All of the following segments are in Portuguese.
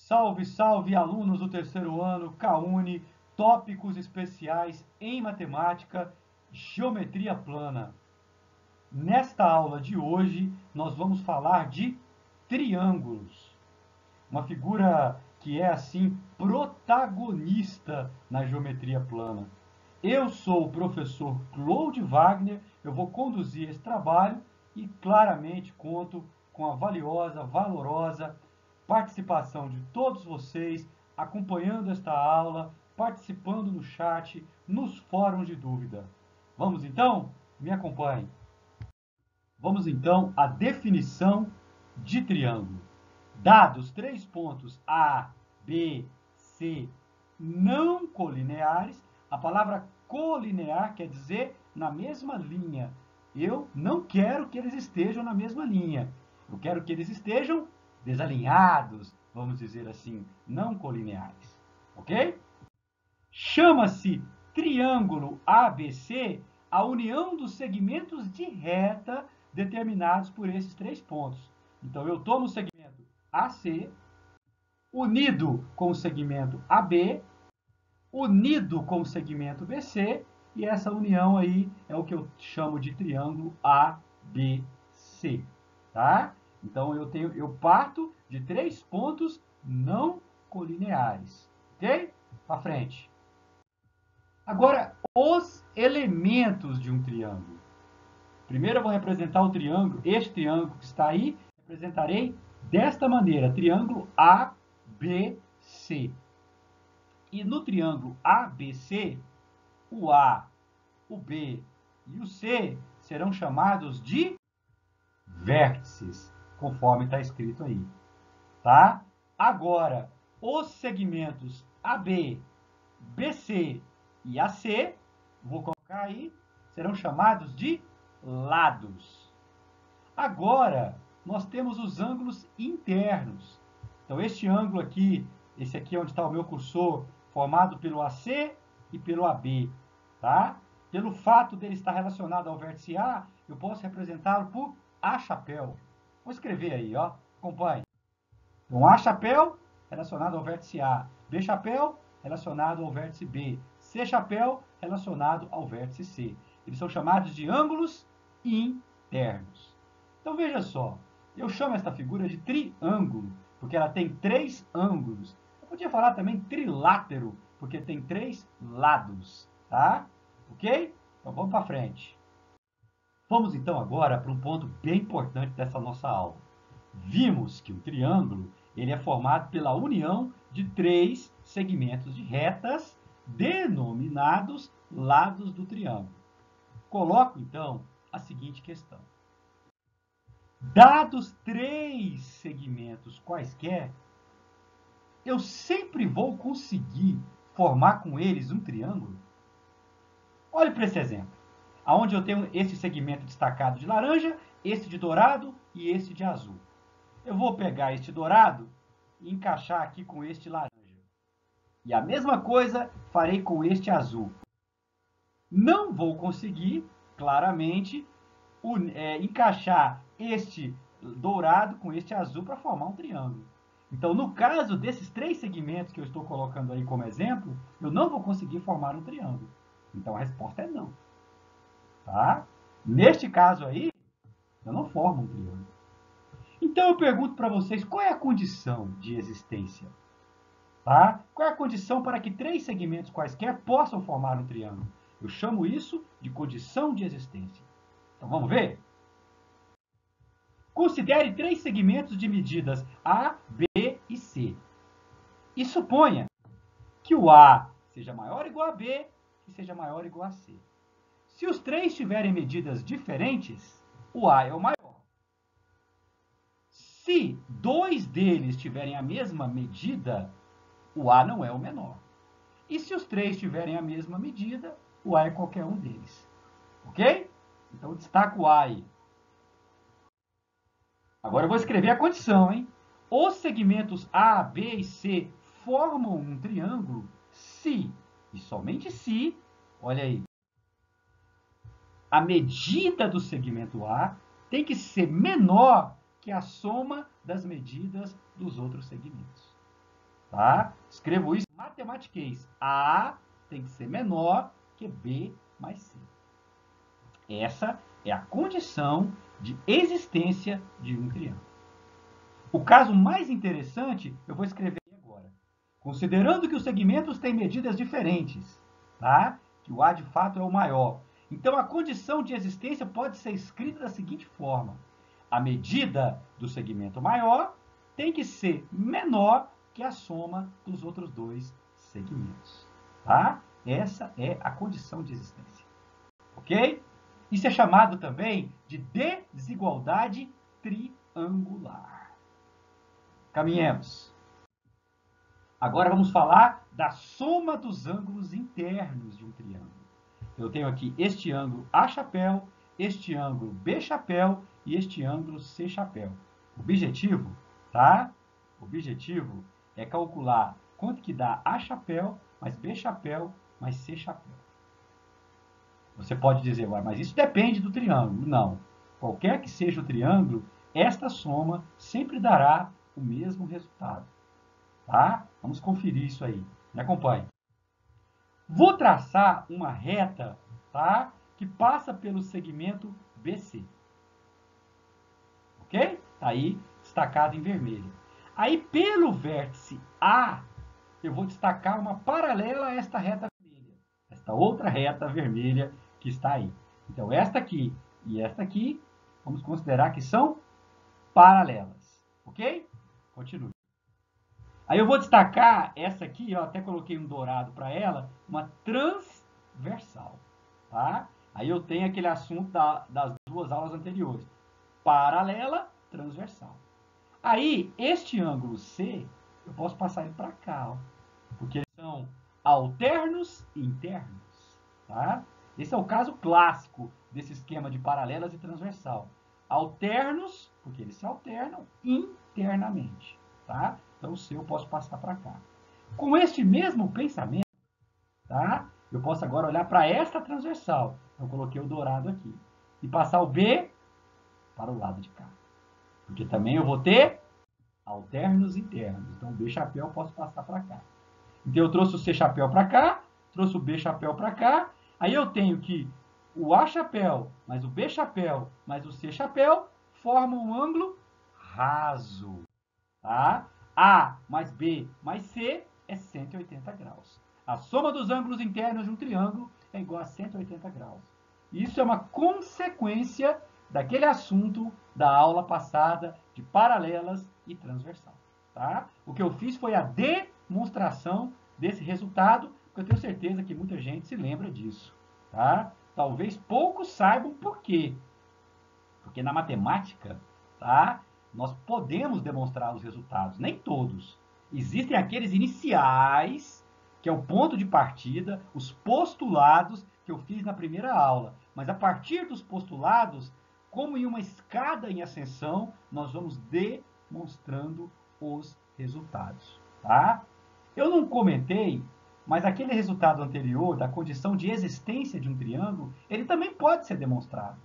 Salve, salve, alunos do terceiro ano, CAUNI, tópicos especiais em matemática, geometria plana. Nesta aula de hoje, nós vamos falar de triângulos. Uma figura que é, assim, protagonista na geometria plana. Eu sou o professor Claude Wagner, eu vou conduzir esse trabalho e claramente conto com a valorosa participação de todos vocês, acompanhando esta aula, participando no chat, nos fóruns de dúvida. Vamos então? Me acompanhe. Vamos então à definição de triângulo. Dados 3 pontos A, B, C não colineares, a palavra colinear quer dizer na mesma linha. Eu não quero que eles estejam na mesma linha. Eu quero que eles estejam desalinhados, vamos dizer assim, não colineares. Ok? Chama-se triângulo ABC a união dos segmentos de reta determinados por esses 3 pontos. Então, eu estou no segmento AC, unido com o segmento AB, unido com o segmento BC, e essa união aí é o que eu chamo de triângulo ABC, tá? Então, eu parto de 3 pontos não colineares, ok? Para frente. Agora, os elementos de um triângulo. Primeiro eu vou representar o triângulo, este triângulo que está aí, representarei desta maneira, triângulo ABC. E no triângulo ABC, o A, o B e o C serão chamados de vértices, conforme está escrito aí. Tá? Agora, os segmentos AB, BC e AC, vou colocar aí, serão chamados de lados. Agora, nós temos os ângulos internos. Então, este ângulo aqui, esse aqui é onde está o meu cursor, formado pelo AC e pelo AB, tá? Pelo fato dele estar relacionado ao vértice A, eu posso representá-lo por A chapéu. Vou escrever aí, ó. Acompanhe. Então, A chapéu relacionado ao vértice A, B chapéu relacionado ao vértice B, C chapéu relacionado ao vértice C. Eles são chamados de ângulos internos. Então, veja só, eu chamo esta figura de triângulo, porque ela tem 3 ângulos. Eu podia falar também trilátero, porque tem 3 lados, tá? Ok? Então, vamos para frente. Vamos, então, agora para um ponto bem importante dessa nossa aula. Vimos que o triângulo ele é formado pela união de 3 segmentos de retas denominados lados do triângulo. Coloco, então, a seguinte questão. Dados 3 segmentos quaisquer, eu sempre vou conseguir formar com eles um triângulo? Olhe para esse exemplo, onde eu tenho esse segmento destacado de laranja, esse de dourado e esse de azul. Eu vou pegar este dourado e encaixar aqui com este laranja. E a mesma coisa farei com este azul. Não vou conseguir, claramente, encaixar este dourado com este azul para formar um triângulo. Então, no caso desses 3 segmentos que eu estou colocando aí como exemplo, eu não vou conseguir formar um triângulo. Então, a resposta é não. Tá? Neste caso aí, eu não formo um triângulo. Então, eu pergunto para vocês, qual é a condição de existência? Tá? Qual é a condição para que 3 segmentos quaisquer possam formar um triângulo? Eu chamo isso de condição de existência. Então, vamos ver? Considere 3 segmentos de medidas A, B e C. E suponha que o A seja maior ou igual a B e seja maior ou igual a C. Se os 3 tiverem medidas diferentes, o A é o maior. Se 2 deles tiverem a mesma medida, o A não é o menor. E se os 3 tiverem a mesma medida, o A é qualquer um deles. Ok? Então, eu destaco o A aí. Agora eu vou escrever a condição, hein? Os segmentos A, B e C formam um triângulo se, e somente se, olha aí, a medida do segmento A tem que ser menor que a soma das medidas dos outros segmentos. tá? Escrevo isso em matematiquês. A tem que ser menor que B mais C. Essa é a condição de existência de um triângulo. O caso mais interessante, eu vou escrever agora. Considerando que os segmentos têm medidas diferentes, tá? Que o A de fato é o maior. Então, a condição de existência pode ser escrita da seguinte forma. A medida do segmento maior tem que ser menor que a soma dos outros dois segmentos. Tá? Essa é a condição de existência. Ok? Isso é chamado também de desigualdade triangular. Caminhemos. Agora vamos falar da soma dos ângulos internos de um triângulo. Eu tenho aqui este ângulo A chapéu, este ângulo B chapéu e este ângulo C chapéu. O objetivo, tá? O objetivo é calcular quanto que dá A chapéu mais B chapéu mais C chapéu. Você pode dizer, mas isso depende do triângulo. Não. Qualquer que seja o triângulo, esta soma sempre dará o mesmo resultado. Tá? Vamos conferir isso aí. Me acompanhe. Vou traçar uma reta, tá? Que passa pelo segmento BC. Ok? Está aí destacado em vermelho. Aí, pelo vértice A, eu vou destacar uma paralela a esta reta vermelha. Esta outra reta vermelha que está aí. Então, esta aqui e esta aqui, vamos considerar que são paralelas. Ok? Continue. Aí eu vou destacar essa aqui, eu até coloquei um dourado para ela, uma transversal. Tá? Aí eu tenho aquele assunto das duas aulas anteriores. Paralela, transversal. Aí, este ângulo C, eu posso passar ele para cá, ó, porque eles são alternos e internos. Tá? Esse é o caso clássico desse esquema de paralelas e transversal. Alternos, porque eles se alternam internamente. Tá? Então, o C eu posso passar para cá. Com este mesmo pensamento, tá? Eu posso agora olhar para esta transversal. Eu coloquei o dourado aqui. E passar o B para o lado de cá. Porque também eu vou ter alternos internos. Então, o B chapéu eu posso passar para cá. Então, eu trouxe o C chapéu para cá, trouxe o B chapéu para cá. Aí eu tenho que o A chapéu mais o B chapéu mais o C chapéu formam um ângulo raso. Tá? A mais B mais C é 180 graus. A soma dos ângulos internos de um triângulo é igual a 180 graus. Isso é uma consequência daquele assunto da aula passada de paralelas e transversal. Tá? O que eu fiz foi a demonstração desse resultado, porque eu tenho certeza que muita gente se lembra disso. Tá? Talvez poucos saibam por quê. Porque na matemática, tá? Nós podemos demonstrar os resultados, nem todos. Existem aqueles iniciais, que é o ponto de partida, os postulados que eu fiz na primeira aula. Mas a partir dos postulados, como em uma escada em ascensão, nós vamos demonstrando os resultados. Tá? Eu não comentei, mas aquele resultado anterior, da condição de existência de um triângulo, ele também pode ser demonstrado.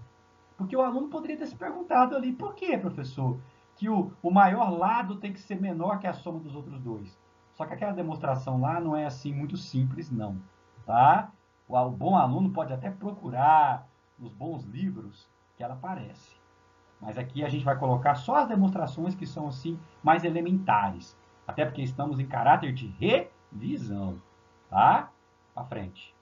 Porque o aluno poderia ter se perguntado ali, por que, professor, que o maior lado tem que ser menor que a soma dos outros dois? Só que aquela demonstração lá não é assim muito simples, não. Tá? O bom aluno pode até procurar nos bons livros que ela aparece. Mas aqui a gente vai colocar só as demonstrações que são assim mais elementares. Até porque estamos em caráter de revisão. Tá? Para frente.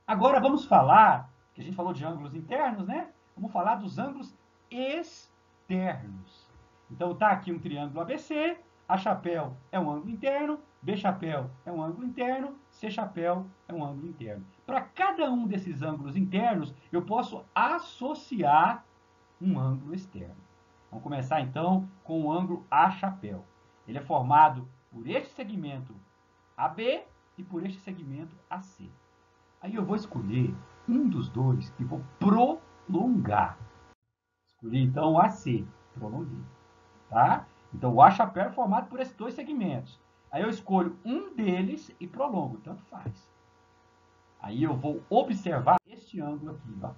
Agora vamos falar, que a gente falou de ângulos internos, né? Vamos falar dos ângulos externos. Então tá aqui um triângulo ABC, A chapéu é um ângulo interno, B chapéu é um ângulo interno, C chapéu é um ângulo interno. Para cada um desses ângulos internos, eu posso associar um ângulo externo. Vamos começar então com o ângulo A chapéu. Ele é formado por este segmento AB e por este segmento AC. Aí eu vou escolher um dos dois e vou prolongar. Escolhi então o AC, prolonguei. Tá? Então o A chapéu é formado por esses dois segmentos. Aí eu escolho um deles e prolongo, tanto faz. Aí eu vou observar este ângulo aqui, ó,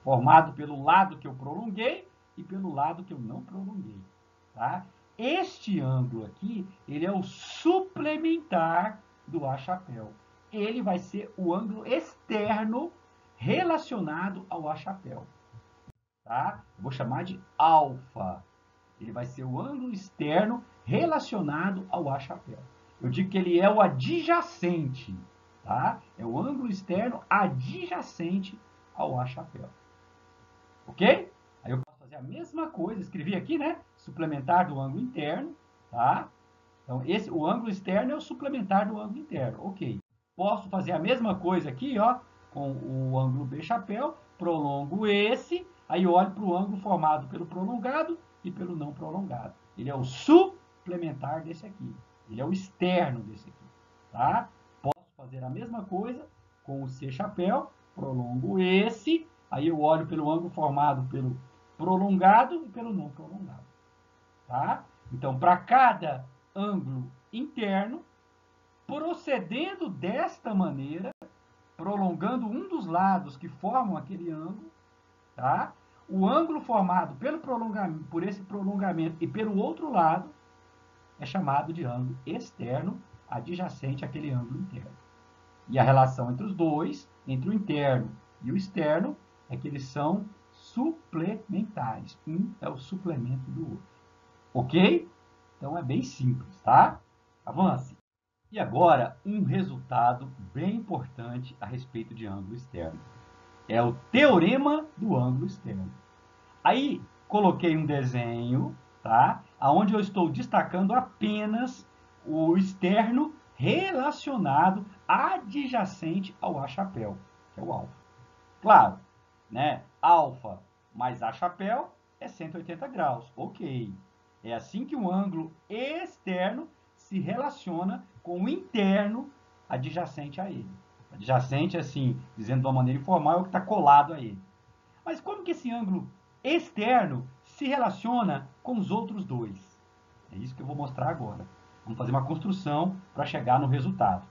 formado pelo lado que eu prolonguei e pelo lado que eu não prolonguei. Tá? Este ângulo aqui, ele é o suplementar do A-chapéu. Ele vai ser o ângulo externo relacionado ao A-chapéu. Tá? Eu vou chamar de alfa. Ele vai ser o ângulo externo relacionado ao A-chapéu. Eu digo que ele é o adjacente. Tá? É o ângulo externo adjacente ao A-chapéu. Ok? Aí eu posso fazer a mesma coisa, escrevi aqui, né? Suplementar do ângulo interno, tá? Então, o ângulo externo é o suplementar do ângulo interno, ok. Posso fazer a mesma coisa aqui, ó, com o ângulo B-chapéu, prolongo esse, aí olho para o ângulo formado pelo prolongado e pelo não prolongado. Ele é o suplementar desse aqui, ele é o externo desse aqui, tá? Posso fazer a mesma coisa com o C-chapéu, prolongo esse, aí eu olho pelo ângulo formado pelo prolongado e pelo não prolongado. Tá? Então, para cada ângulo interno, procedendo desta maneira, prolongando um dos lados que formam aquele ângulo, tá? O ângulo formado por esse prolongamento e pelo outro lado é chamado de ângulo externo adjacente àquele ângulo interno. E a relação entre os dois, entre o interno e o externo, é que eles são suplementares. Um é o suplemento do outro. Ok? Então é bem simples, tá? Avance. E agora, um resultado bem importante a respeito de ângulo externo. É o teorema do ângulo externo. Aí, coloquei um desenho, tá? Onde eu estou destacando apenas o externo relacionado adjacente ao A-chapéu, que é o alfa. Claro, né? Alfa mais A-chapéu é 180 graus, ok. É assim que o ângulo externo se relaciona com o interno adjacente a ele. Adjacente, assim, dizendo de uma maneira informal, é o que está colado a ele. Mas como que esse ângulo externo se relaciona com os outros dois? É isso que eu vou mostrar agora. Vamos fazer uma construção para chegar no resultado.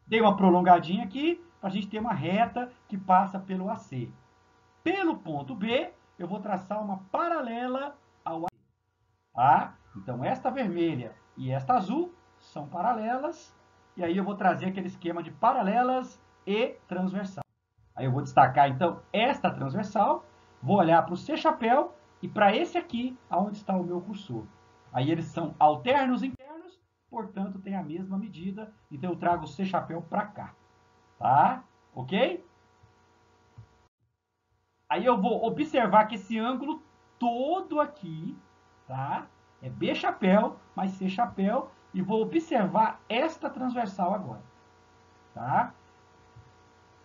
Dei uma prolongadinha aqui para a gente ter uma reta que passa pelo AC. Pelo ponto B, eu vou traçar uma paralela ao AC. Tá? Então, esta vermelha e esta azul são paralelas. E aí eu vou trazer aquele esquema de paralelas e transversal. Aí eu vou destacar, então, esta transversal. Vou olhar para o C-chapéu e para esse aqui, onde está o meu cursor. Aí eles são alternos internos, portanto, tem a mesma medida. Então, eu trago o C-chapéu para cá. Tá? Ok? Aí eu vou observar que esse ângulo todo aqui, tá? É B-chapéu mais C-chapéu. E vou observar esta transversal agora. Tá?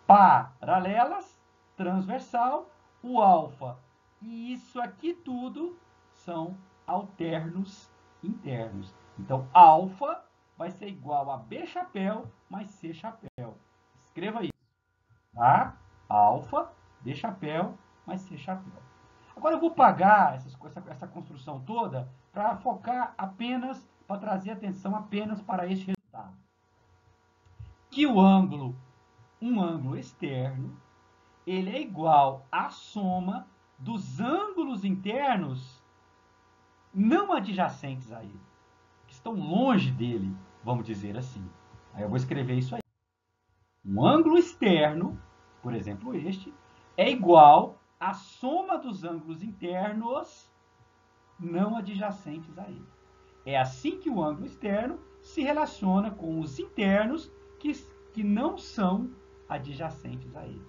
Paralelas, transversal, o alfa. E isso aqui tudo são alternos internos. Então, alfa vai ser igual a B-chapéu mais C-chapéu. Escreva isso. Tá? Alfa, B-chapéu mais C-chapéu. Agora eu vou pagar essa construção toda para focar apenas, para trazer atenção apenas para este resultado. Que o ângulo, um ângulo externo, ele é igual à soma dos ângulos internos não adjacentes a ele, que estão longe dele, vamos dizer assim. Aí eu vou escrever isso aí. Um ângulo externo, por exemplo este, é igual à soma dos ângulos internos não adjacentes a ele. É assim que o ângulo externo se relaciona com os internos que não são adjacentes a ele.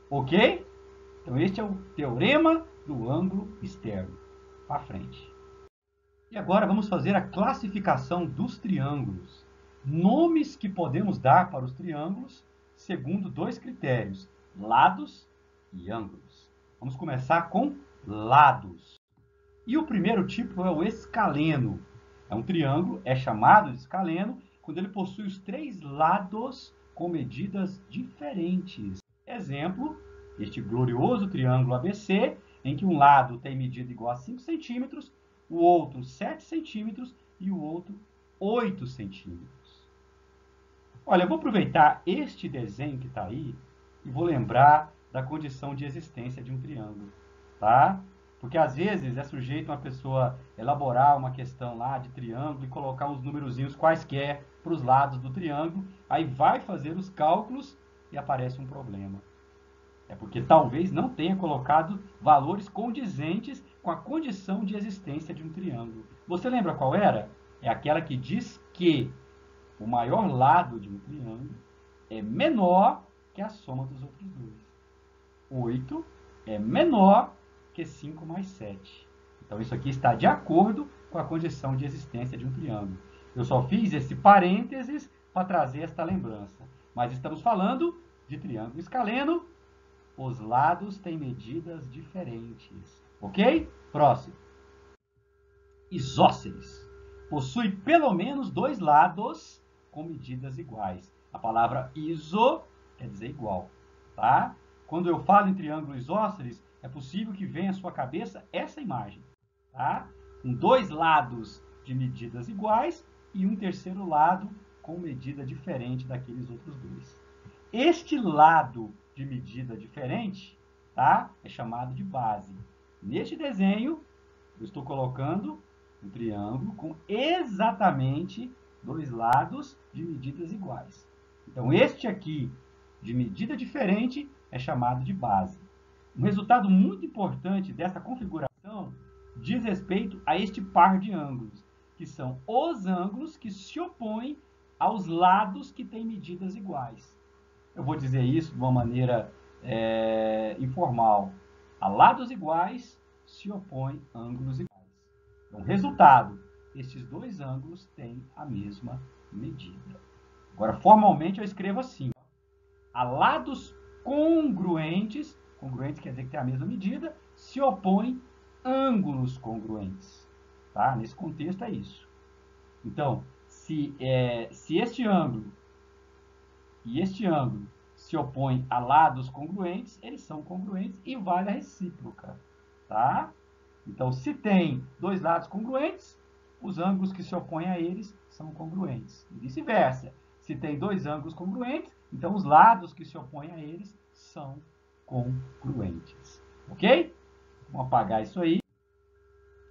Ok? Então, este é o teorema do ângulo externo. Para frente. E agora vamos fazer a classificação dos triângulos. Nomes que podemos dar para os triângulos segundo dois critérios, lados e ângulos. Vamos começar com lados. E o primeiro tipo é o escaleno. É um triângulo, é chamado de escaleno, quando ele possui os três lados com medidas diferentes. Exemplo, este glorioso triângulo ABC, em que um lado tem medida igual a 5 centímetros, o outro 7 centímetros e o outro 8 centímetros. Olha, eu vou aproveitar este desenho que está aí e vou lembrar da condição de existência de um triângulo. Tá? Porque às vezes é sujeito uma pessoa elaborar uma questão lá de triângulo e colocar uns numerozinhos quaisquer para os lados do triângulo, aí vai fazer os cálculos e aparece um problema. É porque talvez não tenha colocado valores condizentes com a condição de existência de um triângulo. Você lembra qual era? É aquela que diz que o maior lado de um triângulo é menor que a soma dos outros dois. 8 é menor que 5 mais 7. Então, isso aqui está de acordo com a condição de existência de um triângulo. Eu só fiz esse parênteses para trazer esta lembrança. Mas estamos falando de triângulo escaleno. Os lados têm medidas diferentes. Ok? Próximo. Isósceles. Possui pelo menos dois lados com medidas iguais. A palavra iso quer dizer igual. Tá? Quando eu falo em triângulo isósceles, é possível que venha à sua cabeça essa imagem. Tá? Com dois lados de medidas iguais e um terceiro lado com medida diferente daqueles outros dois. Este lado de medida diferente, tá? É chamado de base. Neste desenho, eu estou colocando um triângulo com exatamente dois lados de medidas iguais. Então, este aqui, de medida diferente, é chamado de base. Um resultado muito importante dessa configuração diz respeito a este par de ângulos, que são os ângulos que se opõem aos lados que têm medidas iguais. Eu vou dizer isso de uma maneira informal. A lados iguais se opõem ângulos iguais. Então, resultado, estes dois ângulos têm a mesma medida. Agora, formalmente, eu escrevo assim. A lados congruentes, congruentes quer dizer que tem a mesma medida, se opõem ângulos congruentes. Tá? Nesse contexto é isso. Então, se este ângulo e este ângulo se opõem a lados congruentes, eles são congruentes e vale a recíproca. Tá? Então, se tem dois lados congruentes, os ângulos que se opõem a eles são congruentes. E vice-versa. Se tem dois ângulos congruentes, então os lados que se opõem a eles são congruentes. Ok? Vamos apagar isso aí.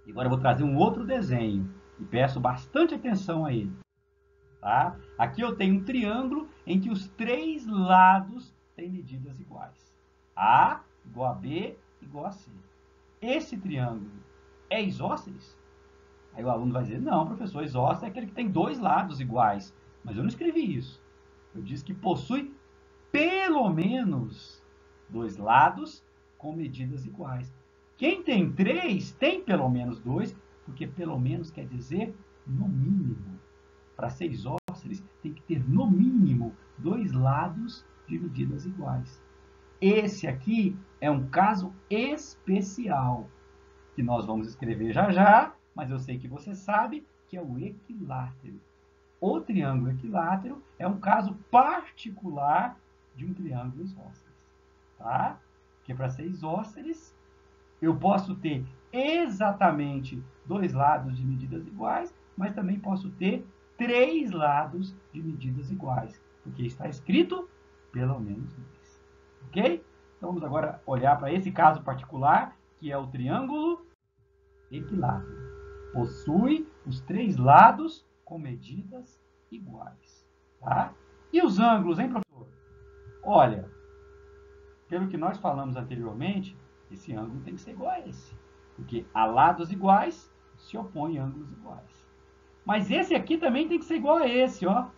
E agora eu vou trazer um outro desenho. E peço bastante atenção a ele. Tá? Aqui eu tenho um triângulo em que os três lados têm medidas iguais. A igual a B igual a C. Esse triângulo é isósceles? Aí o aluno vai dizer, não, professor, isósceles é aquele que tem dois lados iguais. Mas eu não escrevi isso. Eu disse que possui pelo menos dois lados com medidas iguais. Quem tem três tem pelo menos dois, porque pelo menos quer dizer no mínimo. Para ser isósceles, tem que ter no mínimo dois lados de medidas iguais. Esse aqui é um caso especial, que nós vamos escrever já já, mas eu sei que você sabe que é o equilátero. O triângulo equilátero é um caso particular de um triângulo isósceles. Tá? Porque para ser isósceles, eu posso ter exatamente dois lados de medidas iguais, mas também posso ter três lados de medidas iguais, porque está escrito pelo menos dois. Ok? Então vamos agora olhar para esse caso particular, que é o triângulo equilátero. Possui os três lados com medidas iguais. Tá? E os ângulos, hein, professor? Olha, pelo que nós falamos anteriormente, esse ângulo tem que ser igual a esse. Porque a lados iguais se opõem ângulos iguais. Mas esse aqui também tem que ser igual a esse, ó.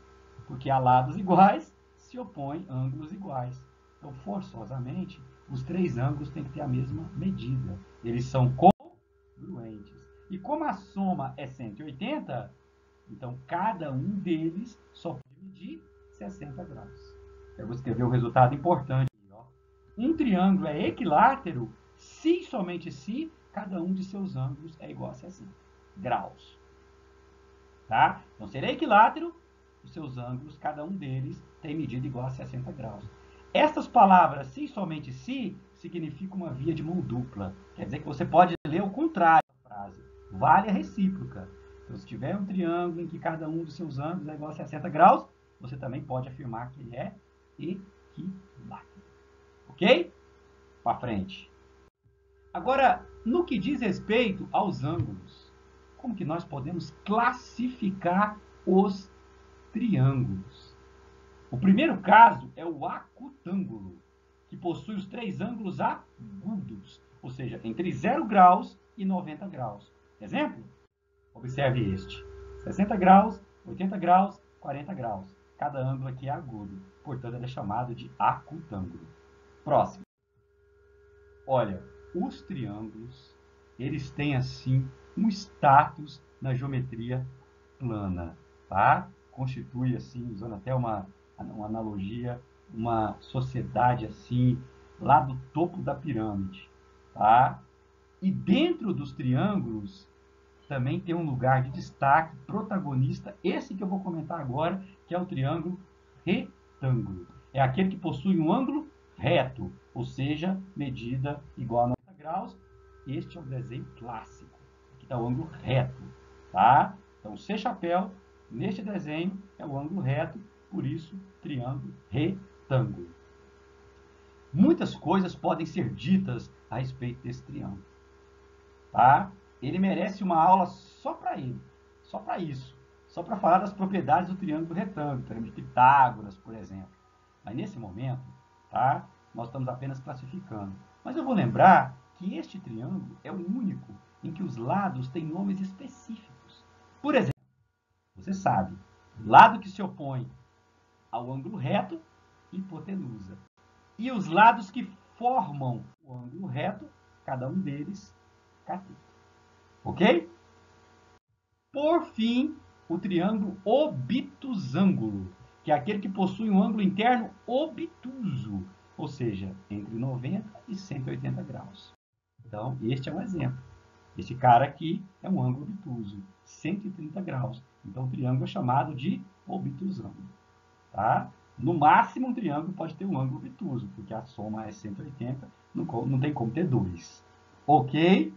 Porque a lados iguais se opõem ângulos iguais. Então, forçosamente, os três ângulos têm que ter a mesma medida. Eles são congruentes. E como a soma é 180, então cada um deles só pode medir 60 graus. Eu vou escrever o resultado importante. Ó. Um triângulo é equilátero se somente se cada um de seus ângulos é igual a 60 graus. Tá? Então, se ele é equilátero, os seus ângulos, cada um deles tem medida igual a 60 graus. Essas palavras, se somente se, significam uma via de mão dupla. Quer dizer que você pode ler o contrário da frase. Vale a recíproca. Então, se tiver um triângulo em que cada um dos seus ângulos é igual a 60 graus, você também pode afirmar que ele é equilátero. Ok? Para frente. Agora, No que diz respeito aos ângulos, como que nós podemos classificar os triângulos? O primeiro caso é o acutângulo, que possui os três ângulos agudos, ou seja, entre 0 graus e 90 graus. Exemplo? Observe este: 60 graus, 80 graus, 40 graus. Cada ângulo aqui é agudo, portanto ele é chamado de acutângulo. Próximo. Olha, os triângulos, eles têm assim um status na geometria plana, tá? Constitui assim, usando até uma analogia, uma sociedade assim, lá do topo da pirâmide, tá? E dentro dos triângulos também tem um lugar de destaque, protagonista, esse que eu vou comentar agora, que é o triângulo retângulo. É aquele que possui um ângulo reto, ou seja, medida igual a 90 graus. Este é o desenho clássico. Aqui está o ângulo reto, tá? Então, C chapéu, neste desenho, é o ângulo reto, por isso, triângulo retângulo. Muitas coisas podem ser ditas a respeito desse triângulo, tá? Ele merece uma aula só para ele, só para isso, só para falar das propriedades do triângulo retângulo, triângulo de Pitágoras, por exemplo. Mas nesse momento, tá? Nós estamos apenas classificando. Mas eu vou lembrar que este triângulo é o único em que os lados têm nomes específicos. Por exemplo, você sabe, o lado que se opõe ao ângulo reto, hipotenusa. E os lados que formam o ângulo reto, cada um deles, cateto. Ok? Por fim, o triângulo obtusângulo, que é aquele que possui um ângulo interno obtuso, ou seja, entre 90 e 180 graus. Então, este é um exemplo. Esse cara aqui é um ângulo obtuso, 130 graus. Então, o triângulo é chamado de obtusângulo. Tá? No máximo, um triângulo pode ter um ângulo obtuso, porque a soma é 180, não tem como ter dois. Ok?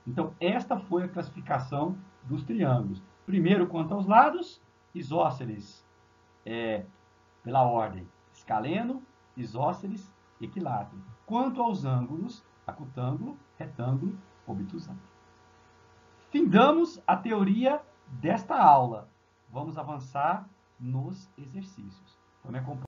Então, esta foi a classificação dos triângulos. Primeiro, quanto aos lados, isósceles, pela ordem, escaleno, isósceles, equilátero. Quanto aos ângulos, acutângulo, retângulo, obtusângulo. Findamos a teoria desta aula. Vamos avançar nos exercícios. Então, me acompanhe.